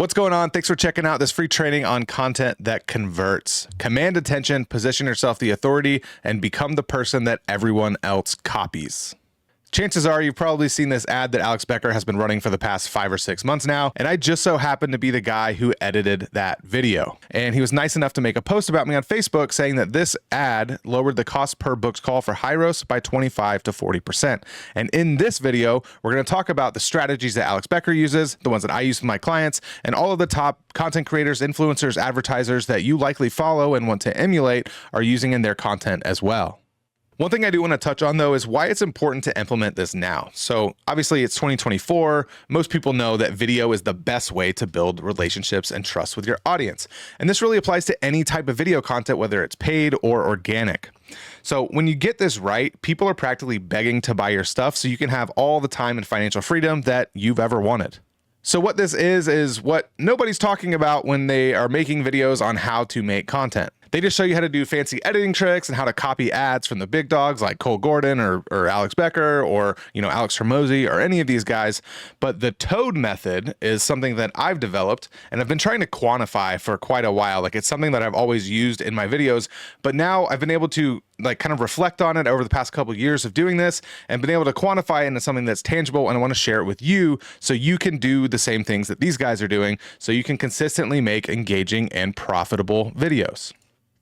What's going on? Thanks for checking out this free training on content that converts. Command attention, position yourself the authority, and become the person that everyone else copies. Chances are you've probably seen this ad that Alex Becker has been running for the past 5 or 6 months now, and I just so happened to be the guy who edited that video. And he was nice enough to make a post about me on Facebook saying that this ad lowered the cost per booked call for Hyros by 25 to 40%. And in this video, we're going to talk about the strategies that Alex Becker uses, the ones that I use with my clients, and all of the top content creators, influencers, advertisers that you likely follow and want to emulate are using in their content as well. One thing I do want to touch on, though, is why it's important to implement this now. So obviously it's 2024. Most people know that video is the best way to build relationships and trust with your audience. And this really applies to any type of video content, whether it's paid or organic. So when you get this right, people are practically begging to buy your stuff so you can have all the time and financial freedom that you've ever wanted. So what this is what nobody's talking about when they are making videos on how to make content. They just show you how to do fancy editing tricks and how to copy ads from the big dogs like Cole Gordon or Alex Becker or, Alex Hormozy or any of these guys. But the Toad method is something that I've developed and I've been trying to quantify for quite a while. Like, it's something that I've always used in my videos, but now I've been able to kind of reflect on it over the past couple of years of doing this and been able to quantify it into something that's tangible. And I want to share it with you so you can do the same things that these guys are doing so you can consistently make engaging and profitable videos.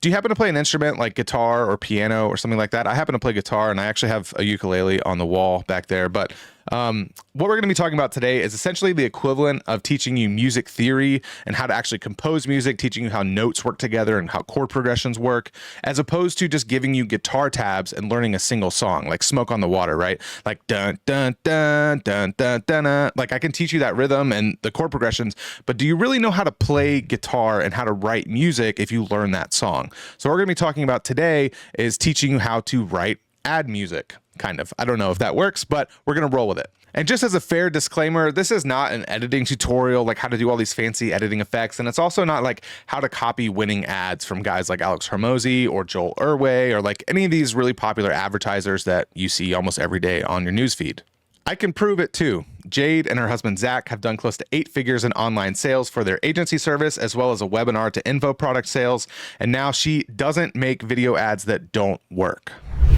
Do you happen to play an instrument like guitar or piano or something like that? I happen to play guitar, and I actually have a ukulele on the wall back there. But what we're going to be talking about today is essentially the equivalent of teaching you music theory and how to actually compose music, teaching you how notes work together and how chord progressions work, as opposed to just giving you guitar tabs and learning a single song, like Smoke on the Water, right? Like dun dun dun dun dun dun dun. Like, I can teach you that rhythm and the chord progressions, but do you really know how to play guitar and how to write music if you learn that song? So what we're going to be talking about today is teaching you how to write ad music. Kind of. I don't know if that works, but we're going to roll with it. And just as a fair disclaimer, this is not an editing tutorial, like how to do all these fancy editing effects. And it's also not like how to copy winning ads from guys like Alex Hormozy or Joel Urway or like any of these really popular advertisers that you see almost every day on your newsfeed. I can prove it too. Jade and her husband Zach have done close to 8 figures in online sales for their agency service, as well as a webinar to info product sales. And now she doesn't make video ads that don't work.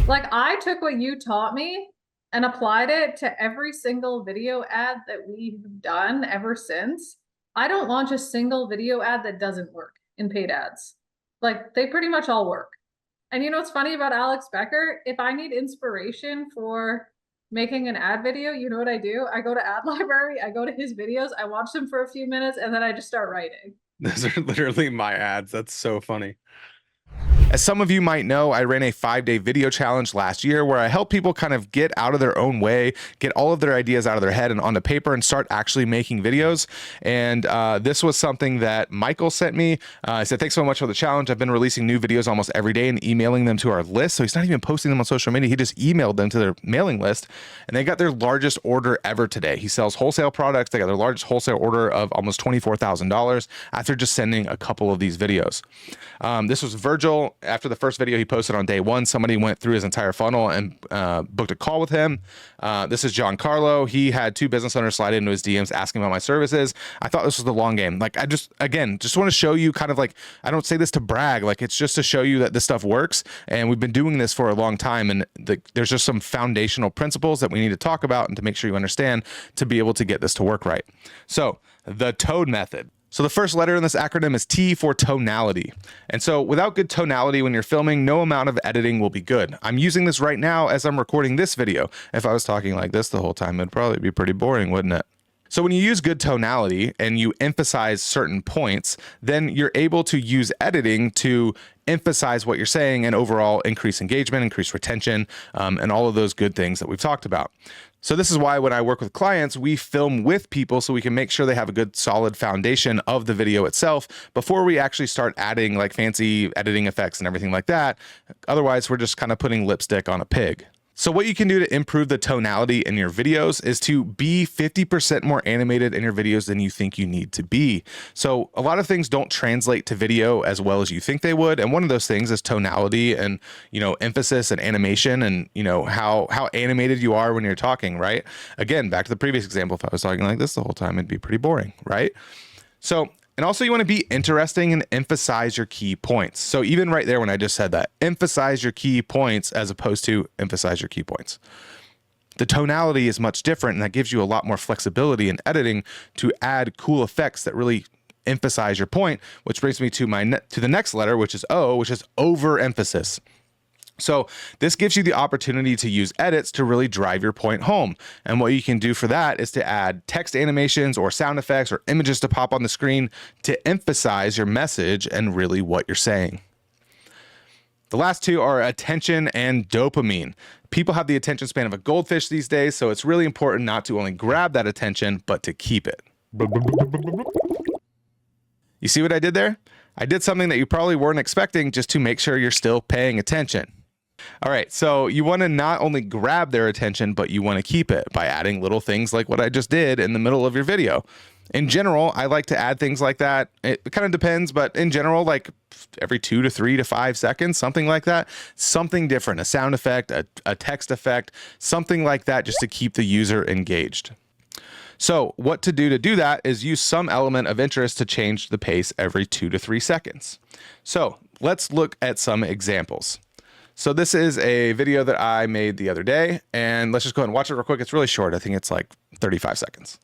Like, I took what you taught me and applied it to every single video ad that we've done ever since. I don't launch a single video ad that doesn't work in paid ads. Like, they pretty much all work. And you know what's funny about Alex Becker? If I need inspiration for making an ad video, you know what I do? I go to Ad Library, I go to his videos, I watch them for a few minutes, and then I just start writing. Those are literally my ads. That's so funny. As some of you might know, I ran a 5-day video challenge last year where I helped people kind of get out of their own way, get all of their ideas out of their head and onto paper and start actually making videos. And this was something that Michael sent me. I said, thanks so much for the challenge. I've been releasing new videos almost every day and emailing them to our list. So he's not even posting them on social media. He just emailed them to their mailing list, and they got their largest order ever today. He sells wholesale products. They got their largest wholesale order of almost $24,000 after just sending a couple of these videos. This was Virgil. After the first video he posted on day 1, somebody went through his entire funnel and booked a call with him. This is John Carlo. He had 2 business owners slide into his DMs asking about my services. I thought this was the long game. Like, I just want to show you kind of like, I don't say this to brag, like it's just to show you that this stuff works. And we've been doing this for a long time. And there's just some foundational principles that we need to talk about and to make sure you understand to be able to get this to work right. So the Toad method. So the first letter in this acronym is T for tonality. And so without good tonality when you're filming, no amount of editing will be good. I'm using this right now as I'm recording this video. If I was talking like this the whole time, it'd probably be pretty boring, wouldn't it? So when you use good tonality and you emphasize certain points, then you're able to use editing to emphasize what you're saying and overall increase engagement, increase retention, and all of those good things that we've talked about. So this is why when I work with clients, we film with people so we can make sure they have a good solid foundation of the video itself before we actually start adding like fancy editing effects and everything like that. Otherwise, we're just kind of putting lipstick on a pig. So what you can do to improve the tonality in your videos is to be 50% more animated in your videos than you think you need to be. So a lot of things don't translate to video as well as you think they would. And one of those things is tonality and, emphasis and animation and, how animated you are when you're talking, right? Again, back to the previous example, if I was talking like this the whole time, it'd be pretty boring, right? So, and also you want to be interesting and emphasize your key points. So even right there when I just said that, emphasize your key points as opposed to emphasize your key points. The tonality is much different, and that gives you a lot more flexibility in editing to add cool effects that really emphasize your point, which brings me to the next letter, which is O, which is overemphasis. So this gives you the opportunity to use edits to really drive your point home. And what you can do for that is to add text animations or sound effects or images to pop on the screen to emphasize your message and really what you're saying. The last two are attention and dopamine. People have the attention span of a goldfish these days, so it's really important not to only grab that attention, but to keep it. You see what I did there? I did something that you probably weren't expecting just to make sure you're still paying attention. All right, so you want to not only grab their attention, but you want to keep it by adding little things like what I just did in the middle of your video. In general, I like to add things like that. It kind of depends, but in general, like every 2 to 3 to 5 seconds, something like that, something different, a sound effect, a text effect, something like that, just to keep the user engaged. So what to do that is use some element of interest to change the pace every 2 to 3 seconds. So let's look at some examples. So this is a video that I made the other day, and let's just go ahead and watch it real quick. It's really short. I think it's like 35 seconds.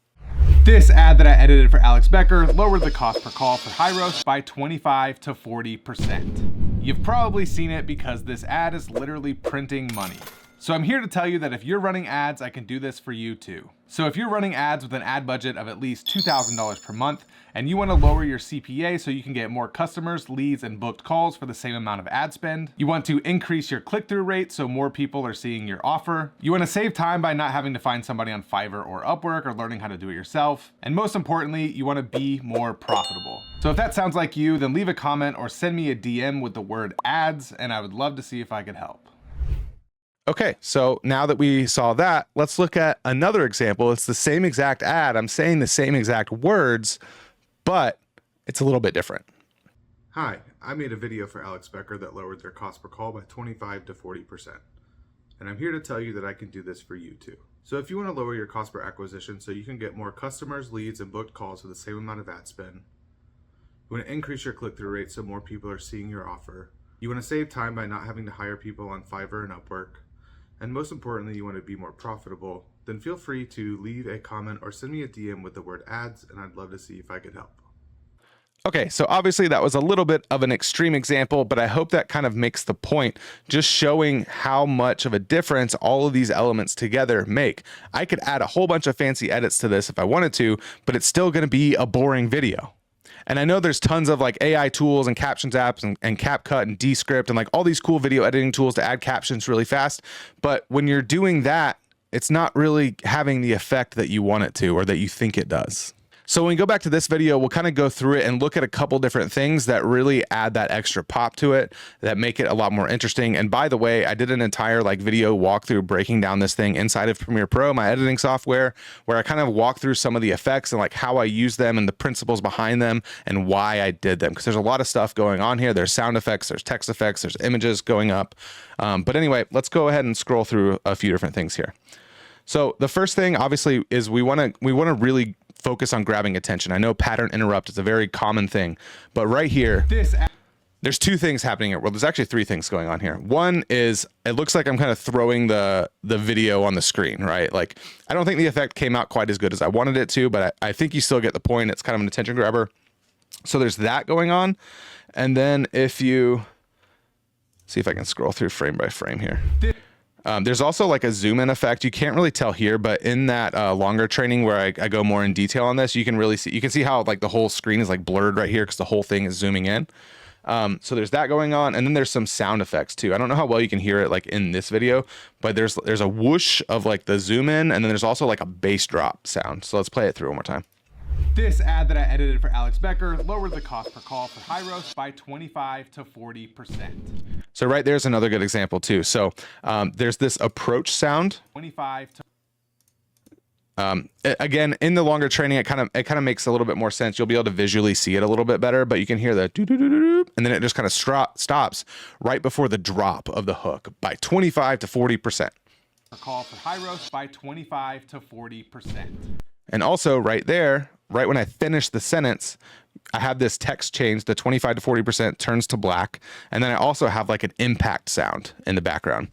This ad that I edited for Alex Becker lowered the cost per call for high roast by 25 to 40%. You've probably seen it because this ad is literally printing money. So I'm here to tell you that if you're running ads, I can do this for you too. So if you're running ads with an ad budget of at least $2,000 per month and you want to lower your CPA so you can get more customers, leads, and booked calls for the same amount of ad spend, you want to increase your click-through rate so more people are seeing your offer, you want to save time by not having to find somebody on Fiverr or Upwork or learning how to do it yourself, and most importantly, you want to be more profitable. So if that sounds like you, then leave a comment or send me a DM with the word ads, and I would love to see if I could help. Okay, so now that we saw that, let's look at another example. It's the same exact ad. I'm saying the same exact words, but it's a little bit different. Hi, I made a video for Alex Becker that lowered their cost per call by 25 to 40%. And I'm here to tell you that I can do this for you too. So if you want to lower your cost per acquisition so you can get more customers, leads, and booked calls for the same amount of ad spend, you want to increase your click-through rate so more people are seeing your offer, you want to save time by not having to hire people on Fiverr and Upwork, and most importantly, you want to be more profitable, then feel free to leave a comment or send me a DM with the word ads, and I'd love to see if I could help. Okay, so obviously that was a little bit of an extreme example, but I hope that kind of makes the point, just showing how much of a difference all of these elements together make. I could add a whole bunch of fancy edits to this if I wanted to, but it's still going to be a boring video. And I know there's tons of like AI tools and captions apps and CapCut and Descript and like all these cool video editing tools to add captions really fast. But when you're doing that, it's not really having the effect that you want it to or that you think it does. So when we go back to this video, we'll kind of go through it and look at a couple different things that really add that extra pop to it, that make it a lot more interesting. And by the way, I did an entire like video walkthrough breaking down this thing inside of Premiere Pro, my editing software, where I kind of walk through some of the effects and like how I use them and the principles behind them and why I did them. Because there's a lot of stuff going on here. There's sound effects, there's text effects, there's images going up. But anyway, let's go ahead and scroll through a few different things here. So the first thing obviously is we want to really focus on grabbing attention. I know pattern interrupt is a very common thing, but right here, there's two things happening here. Well, there's actually three things going on here. One is it looks like I'm kind of throwing the video on the screen, right? Like I don't think the effect came out quite as good as I wanted it to, but I think you still get the point. It's kind of an attention grabber. So there's that going on. And then if you see if I can scroll through frame by frame here. There's also like a zoom in effect. You can't really tell here, but in that longer training where I go more in detail on this, you can really see, you can see how like the whole screen is like blurred right here because the whole thing is zooming in. So there's that going on. And then there's some sound effects too. I don't know how well you can hear it like in this video, but there's a whoosh of like the zoom in, and then there's also like a bass drop sound. So let's play it through one more time. This ad that I edited for Alex Becker lowered the cost per call for high roast by 25 to 40%. So right there's another good example too. So there's this approach sound. 25 to again, in the longer training, it kind of makes a little bit more sense. You'll be able to visually see it a little bit better, but you can hear the doo doo doo doo doo, and then it just kind of stops right before the drop of the hook by 25 to 40%. Per call for high roast by 25 to 40%. And also right there, right when I finish the sentence, I have this text change, the 25 to 40% turns to black. And then I also have like an impact sound in the background.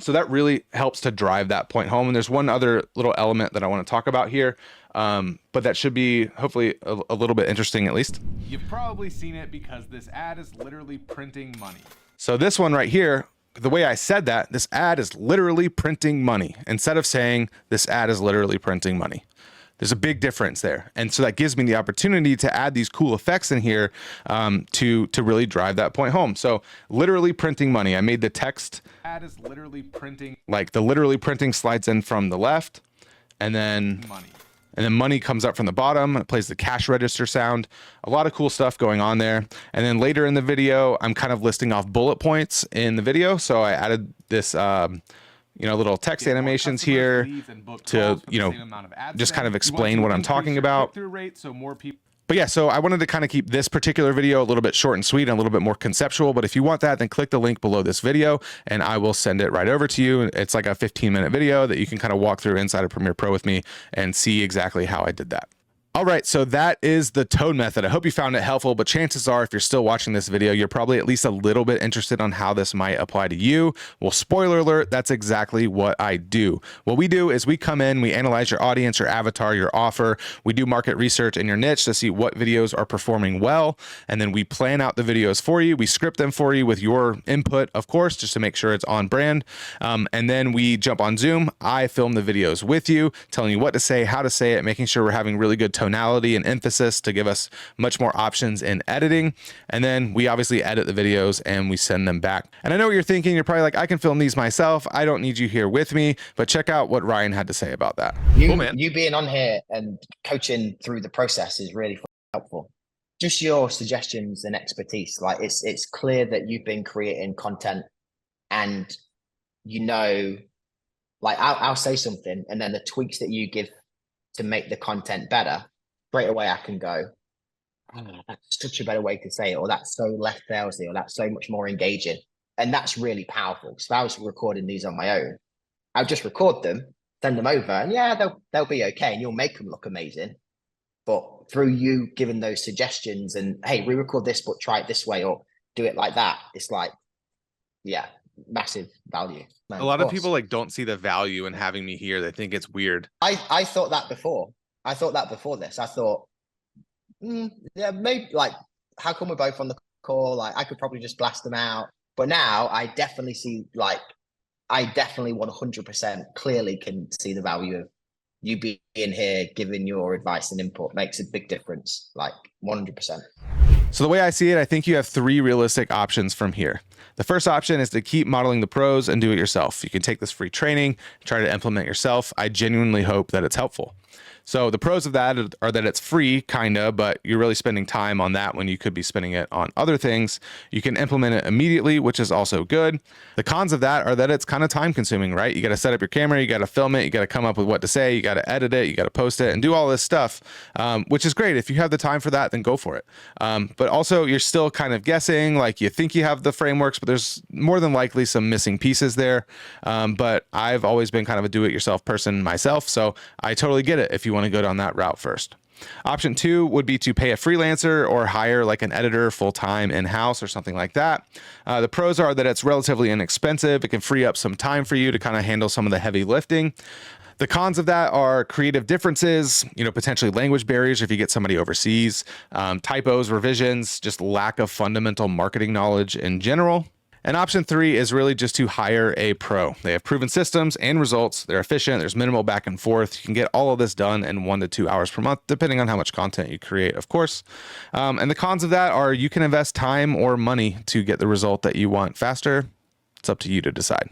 So that really helps to drive that point home. And there's one other little element that I want to talk about here, but that should be hopefully a little bit interesting at least. You've probably seen it because this ad is literally printing money. So this one right here, the way I said that, this ad is literally printing money, instead of saying this ad is literally printing money. There's a big difference there. And so that gives me the opportunity to add these cool effects in here to really drive that point home. So literally printing money. I made the text ad is literally printing, like the literally printing slides in from the left, and then money comes up from the bottom. It plays the cash register sound. A lot of cool stuff going on there. And then later in the video, I'm kind of listing off bullet points in the video. So I added this little text animations here to, just kind of explain what I'm talking about. But yeah, so I wanted to kind of keep this particular video a little bit short and sweet and a little bit more conceptual. But if you want that, then click the link below this video and I will send it right over to you. It's like a 15-minute video that you can kind of walk through inside of Premiere Pro with me and see exactly how I did that. All right, so that is the tone method. I hope you found it helpful, but chances are if you're still watching this video, you're probably at least a little bit interested on how this might apply to you. Well, spoiler alert, that's exactly what I do. What we do is we come in, we analyze your audience, your avatar, your offer. We do market research in your niche to see what videos are performing well, and then we plan out the videos for you. We script them for you with your input, of course, just to make sure it's on brand. And then we jump on Zoom. I film the videos with you, telling you what to say, how to say it, making sure we're having really good tonality and emphasis to give us much more options in editing. And then we obviously edit the videos and we send them back. And I know what you're thinking. You're probably like, I can film these myself. I don't need you here with me. But check out what Ryan had to say about that. You being on here and coaching through the process is really helpful. Just your suggestions and expertise. Like it's clear that you've been creating content and like I'll say something and then the tweaks that you give to make the content better, straight away I can go, oh, that's such a better way to say it, or that's so less salesy, or that's so much more engaging. And that's really powerful. So if I was recording these on my own, I'll just record them, send them over, and yeah, they'll be okay, and you'll make them look amazing. But through you giving those suggestions and, hey, re-record this, but try it this way, or do it like that, it's like, yeah, massive value. Man, a lot of people like don't see the value in having me here. They think it's weird. I thought that before. I thought that before this. I thought, yeah, maybe like, how come we're both on the call? Like, I could probably just blast them out. But now I definitely see, like, I definitely 100% clearly can see the value of you being here, giving your advice and input makes a big difference, like 100%. So the way I see it, I think you have three realistic options from here. The first option is to keep modeling the pros and do it yourself. You can take this free training, try to implement yourself. I genuinely hope that it's helpful. So the pros of that are that it's free, kinda, but you're really spending time on that when you could be spending it on other things. You can implement it immediately, which is also good. The cons of that are that it's kind of time consuming, right? You got to set up your camera, you got to film it, you got to come up with what to say, you got to edit it, you got to post it and do all this stuff, which is great. If you have the time for that, then go for it. But also you're still kind of guessing, like you think you have the frameworks, but there's more than likely some missing pieces there. But I've always been kind of a do-it-yourself person myself, so I totally get it if you want to go down that route first. Option 2 would be to pay a freelancer or hire like an editor full-time in-house or something like that. The pros are that it's relatively inexpensive. It can free up some time for you to kind of handle some of the heavy lifting. The cons of that are creative differences, potentially language barriers if you get somebody overseas, typos, revisions, just lack of fundamental marketing knowledge in general. And option 3 is really just to hire a pro. They have proven systems and results. They're efficient. There's minimal back and forth. You can get all of this done in 1 to 2 hours per month, depending on how much content you create, of course. And the cons of that are you can invest time or money to get the result that you want faster. It's up to you to decide.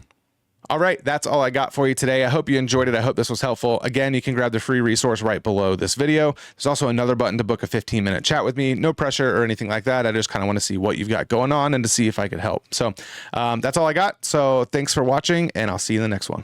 All right, that's all I got for you today. I hope you enjoyed it. I hope this was helpful. Again, you can grab the free resource right below this video. There's also another button to book a 15-minute chat with me. No pressure or anything like that. I just kind of want to see what you've got going on and to see if I could help. So that's all I got. So thanks for watching, and I'll see you in the next one.